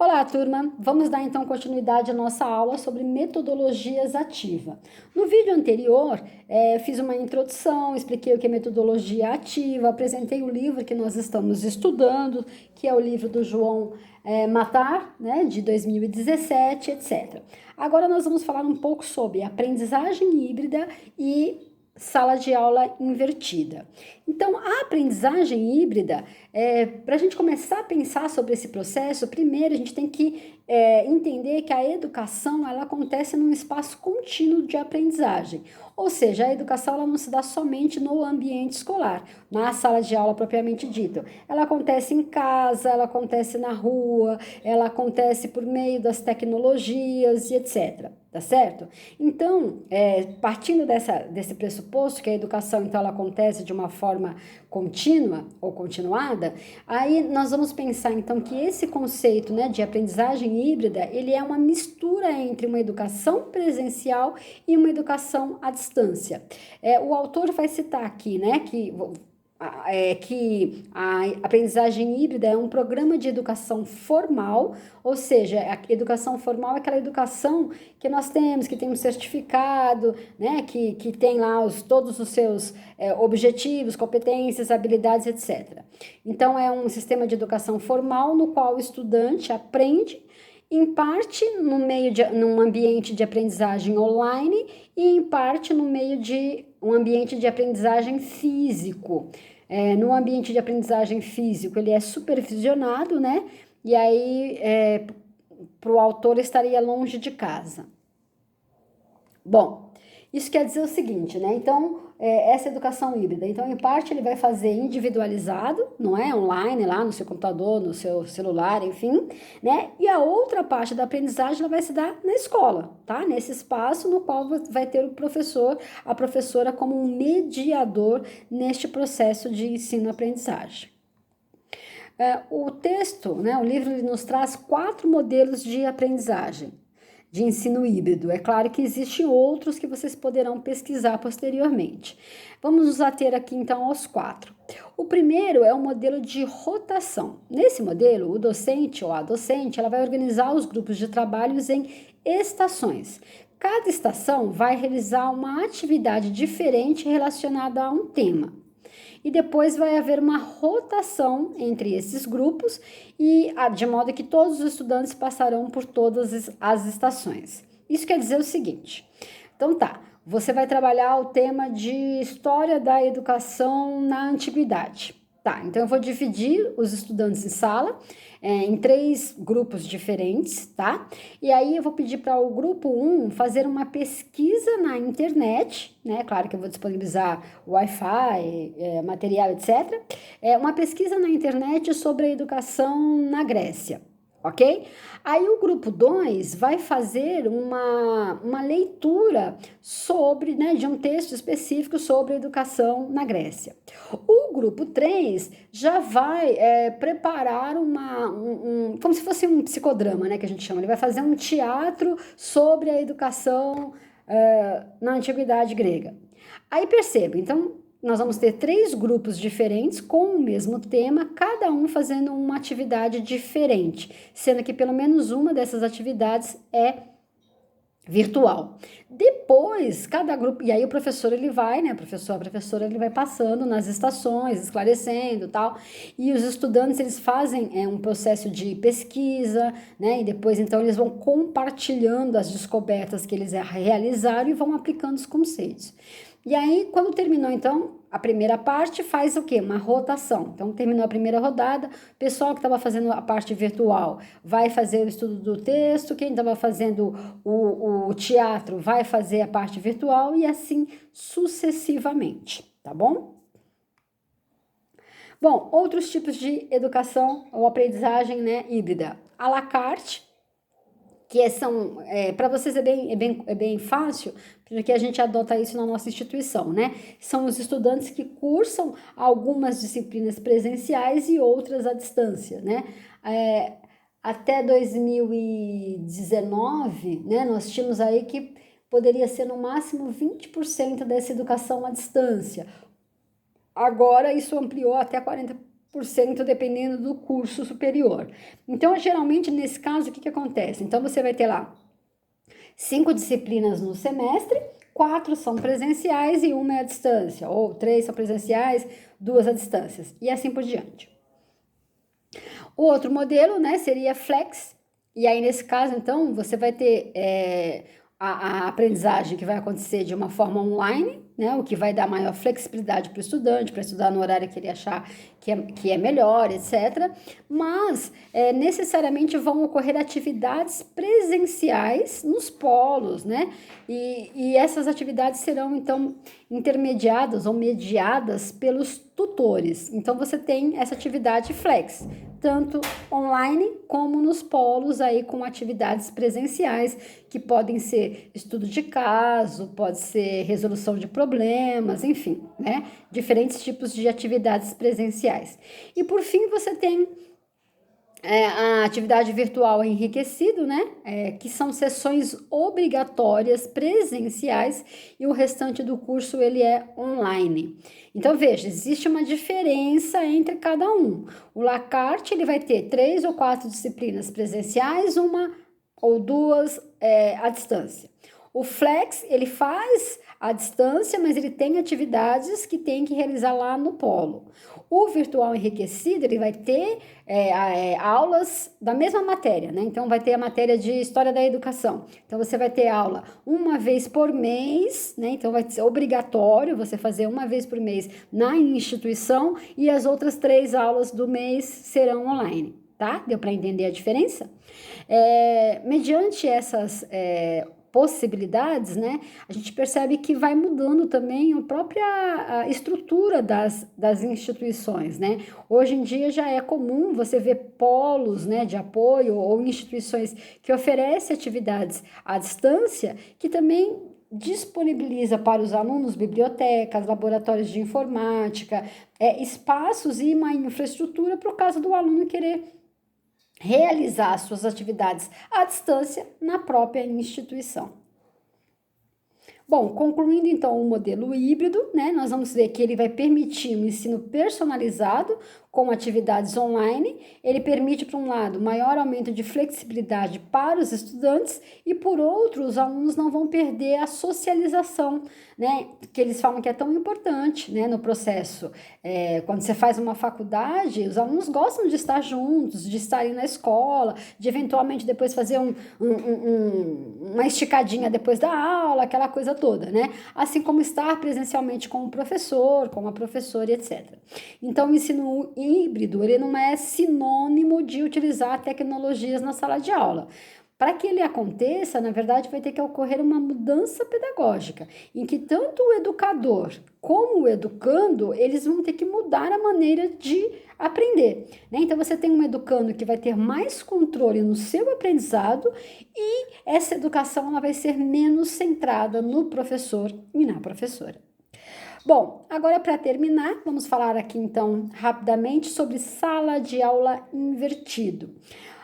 Olá, turma! Vamos dar então continuidade à nossa aula sobre metodologias ativa. No vídeo anterior, fiz uma introdução, expliquei o que é metodologia ativa, apresentei o livro que nós estamos estudando, que é o livro do João Matar, né, de 2017, etc. Agora nós vamos falar um pouco sobre aprendizagem híbrida e sala de aula invertida. Então, a aprendizagem híbrida, para a gente começar a pensar sobre esse processo, primeiro a gente tem que entender que a educação ela acontece num espaço contínuo de aprendizagem. Ou seja, a educação ela não se dá somente no ambiente escolar, na sala de aula propriamente dita. Ela acontece em casa, ela acontece na rua, ela acontece por meio das tecnologias e etc. Tá certo? Então, partindo desse pressuposto que a educação então ela acontece de uma forma contínua ou continuada, aí nós vamos pensar então que esse conceito, né, de aprendizagem híbrida, ele é uma mistura entre uma educação presencial e uma educação à distância. O autor vai citar aqui, né, que a aprendizagem híbrida é um programa de educação formal, ou seja, a educação formal é aquela educação que nós temos, que tem um certificado, né, que tem lá todos os seus objetivos, competências, habilidades, etc. Então, é um sistema de educação formal no qual o estudante aprende em parte num ambiente de aprendizagem online e em parte no meio de um ambiente de aprendizagem físico. No ambiente de aprendizagem físico, ele é supervisionado, né? E aí, para o autor, estaria longe de casa. Bom, isso quer dizer o seguinte, né? Então, essa educação híbrida, então, em parte, ele vai fazer individualizado, não é? Online, lá no seu computador, no seu celular, enfim, né? E a outra parte da aprendizagem, ela vai se dar na escola, tá? Nesse espaço no qual vai ter o professor, a professora como um mediador neste processo de ensino-aprendizagem. O texto, né, o livro, ele nos traz 4 modelos de aprendizagem de ensino híbrido. É claro que existem outros que vocês poderão pesquisar posteriormente. Vamos nos ater aqui então aos 4. O primeiro é o modelo de rotação. Nesse modelo, o docente ou a docente, ela vai organizar os grupos de trabalhos em estações. Cada estação vai realizar uma atividade diferente relacionada a um tema. E depois vai haver uma rotação entre esses grupos e de modo que todos os estudantes passarão por todas as estações. Isso quer dizer o seguinte: então tá, você vai trabalhar o tema de história da educação na antiguidade. Tá, então eu vou dividir os estudantes em sala em 3 grupos diferentes, tá? E aí eu vou pedir para o grupo 1 fazer uma pesquisa na internet, né? Claro que eu vou disponibilizar Wi-Fi, material, etc. Uma pesquisa na internet sobre a educação na Grécia. Ok? Aí o grupo 2 vai fazer uma leitura sobre, né, de um texto específico sobre a educação na Grécia. O grupo 3 já vai preparar como se fosse um psicodrama, né, que a gente chama. Ele vai fazer um teatro sobre a educação na antiguidade grega. Aí perceba, então, nós vamos ter 3 grupos diferentes com o mesmo tema, cada um fazendo uma atividade diferente, sendo que pelo menos uma dessas atividades é virtual. Depois, cada grupo, e aí o professor ele vai, né, a professora ele vai passando nas estações, esclarecendo, tal, e os estudantes eles fazem um processo de pesquisa, né, e depois então eles vão compartilhando as descobertas que eles realizaram e vão aplicando os conceitos. E aí, quando terminou, então, a primeira parte, faz o quê? Uma rotação. Então, terminou a primeira rodada, o pessoal que estava fazendo a parte virtual vai fazer o estudo do texto, quem estava fazendo o teatro vai fazer a parte virtual e assim sucessivamente, tá bom? Bom, outros tipos de educação ou aprendizagem, né, híbrida. À la carte, que são, para vocês é bem fácil, porque a gente adota isso na nossa instituição, né? São os estudantes que cursam algumas disciplinas presenciais e outras à distância, né? Até 2019, né, nós tínhamos aí que poderia ser no máximo 20% dessa educação à distância. Agora isso ampliou até 40%. dependendo do curso superior. Então, geralmente, nesse caso, o que acontece? Então, você vai ter lá 5 disciplinas no semestre, 4 são presenciais e 1 é à distância, ou 3 são presenciais, 2 à distância, e assim por diante. O outro modelo, né, seria flex, e aí nesse caso, então, você vai ter a aprendizagem que vai acontecer de uma forma online, né, o que vai dar maior flexibilidade para o estudante, para estudar no horário que ele achar que é melhor, etc. Mas necessariamente vão ocorrer atividades presenciais nos polos, né? E essas atividades serão, então, intermediadas ou mediadas pelos tutores. Então, você tem essa atividade flex, tanto online como nos polos aí com atividades presenciais, que podem ser estudo de caso, pode ser resolução de problemas, enfim, né? Diferentes tipos de atividades presenciais. E por fim, você tem a atividade virtual enriquecido, né? Que são sessões obrigatórias presenciais e o restante do curso ele é online. Então veja, existe uma diferença entre cada um. O Lacarte ele vai ter 3 ou 4 disciplinas presenciais, 1 ou 2 à distância. O Flex ele faz à distância, mas ele tem atividades que tem que realizar lá no polo. O virtual enriquecido, ele vai ter aulas da mesma matéria, né? Então, vai ter a matéria de História da Educação. Então, você vai ter aula 1 vez por mês, né? Então, vai ser obrigatório você fazer 1 vez por mês na instituição e as outras 3 aulas do mês serão online, tá? Deu para entender a diferença? Mediante essas possibilidades, né, a gente percebe que vai mudando também a própria estrutura das instituições, né? Hoje em dia já é comum você ver polos, né, de apoio ou instituições que oferecem atividades à distância, que também disponibiliza para os alunos bibliotecas, laboratórios de informática, espaços e uma infraestrutura para o caso do aluno querer realizar suas atividades à distância na própria instituição. Bom, concluindo então o modelo híbrido, né, nós vamos ver que ele vai permitir um ensino personalizado com atividades online, ele permite, por um lado, maior aumento de flexibilidade para os estudantes e, por outro, os alunos não vão perder a socialização, né, que eles falam que é tão importante, né, no processo. Quando você faz uma faculdade, os alunos gostam de estar juntos, de estarem na escola, de eventualmente depois fazer uma esticadinha depois da aula, aquela coisa toda, né? Assim como estar presencialmente com o professor, com a professora, etc. Então, o ensino híbrido, ele não é sinônimo de utilizar tecnologias na sala de aula. Para que ele aconteça, na verdade, vai ter que ocorrer uma mudança pedagógica, em que tanto o educador como o educando, eles vão ter que mudar a maneira de aprender, né? Então, você tem um educando que vai ter mais controle no seu aprendizado e essa educação ela vai ser menos centrada no professor e na professora. Bom, agora para terminar, vamos falar aqui então rapidamente sobre sala de aula invertido.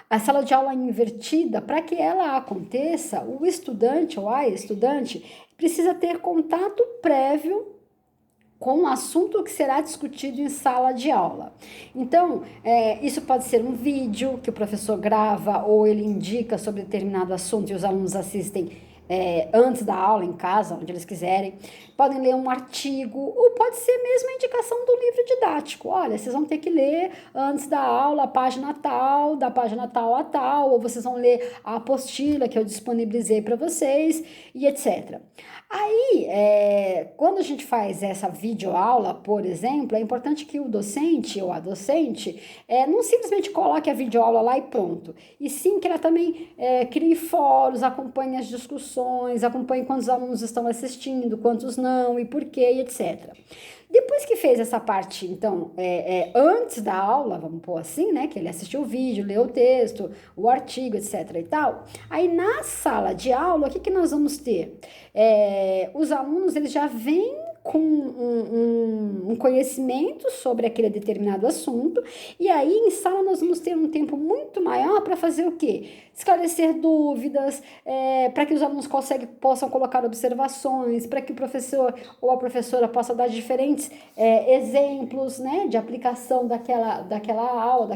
A sala de aula invertida, para que ela aconteça, o estudante ou a estudante precisa ter contato prévio com o assunto que será discutido em sala de aula. Então, isso pode ser um vídeo que o professor grava ou ele indica sobre determinado assunto e os alunos assistem antes da aula, em casa, onde eles quiserem. Podem ler um artigo, ou pode ser mesmo a indicação do livro didático. Olha, vocês vão ter que ler antes da aula a página tal, da página tal a tal, ou vocês vão ler a apostila que eu disponibilizei para vocês, e etc. Aí, quando a gente faz essa videoaula, por exemplo, é importante que o docente ou a docente não simplesmente coloque a videoaula lá e pronto, e sim que ela também crie fóruns, acompanhe as discussões, acompanhe quantos alunos estão assistindo, quantos não, e por quê, e etc. Depois que fez essa parte, então, antes da aula, vamos pôr assim, né, que ele assistiu o vídeo, leu o texto, o artigo, etc e tal, aí na sala de aula, o que nós vamos ter? Os alunos, eles já vêm com um conhecimento sobre aquele determinado assunto, e aí em sala nós vamos ter um tempo muito maior para fazer o quê? Esclarecer dúvidas, para que os alunos possam colocar observações, para que o professor ou a professora possa dar diferentes exemplos, né, de aplicação daquela aula,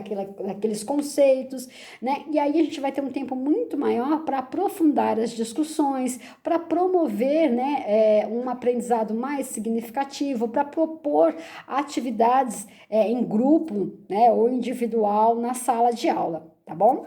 daqueles conceitos, né, e aí a gente vai ter um tempo muito maior para aprofundar as discussões, para promover, né, um aprendizado mais significativo, para propor atividades em grupo, né, ou individual na sala de aula, tá bom?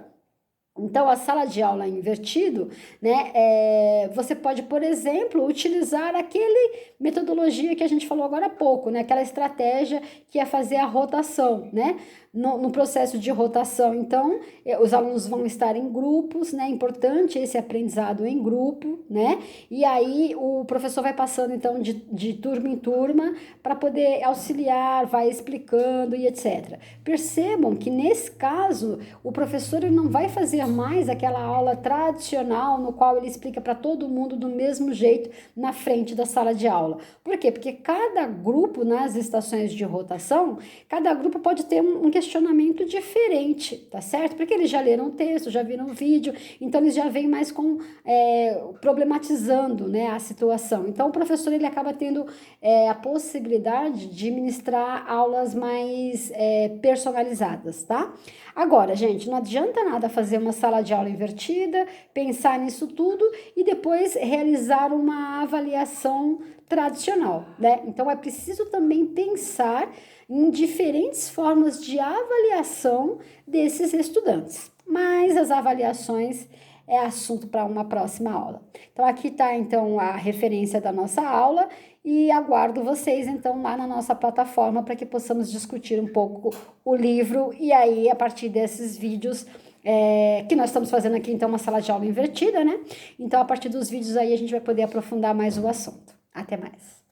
Então, a sala de aula invertido, né, você pode, por exemplo, utilizar aquele metodologia que a gente falou agora há pouco, né, aquela estratégia que é fazer a rotação, né, no processo de rotação. Então, os alunos vão estar em grupos, né, importante esse aprendizado em grupo, né, e aí o professor vai passando, então, de turma em turma para poder auxiliar, vai explicando e etc. Percebam que, nesse caso, o professor ele não vai fazer mais aquela aula tradicional no qual ele explica para todo mundo do mesmo jeito na frente da sala de aula. Por quê? Porque cada grupo nas estações de rotação, cada grupo pode ter um questionamento diferente, tá certo? Porque eles já leram o texto, já viram o vídeo, então eles já vêm mais problematizando, né, a situação. Então o professor ele acaba tendo a possibilidade de ministrar aulas mais personalizadas, tá? Agora, gente, não adianta nada fazer uma sala de aula invertida, pensar nisso tudo e depois realizar uma avaliação tradicional, né? Então é preciso também pensar em diferentes formas de avaliação desses estudantes. Mas as avaliações é assunto para uma próxima aula. Então aqui está então a referência da nossa aula e aguardo vocês então lá na nossa plataforma para que possamos discutir um pouco o livro e aí a partir desses vídeos que nós estamos fazendo aqui então uma sala de aula invertida, né? Então a partir dos vídeos aí a gente vai poder aprofundar mais o assunto. Até mais!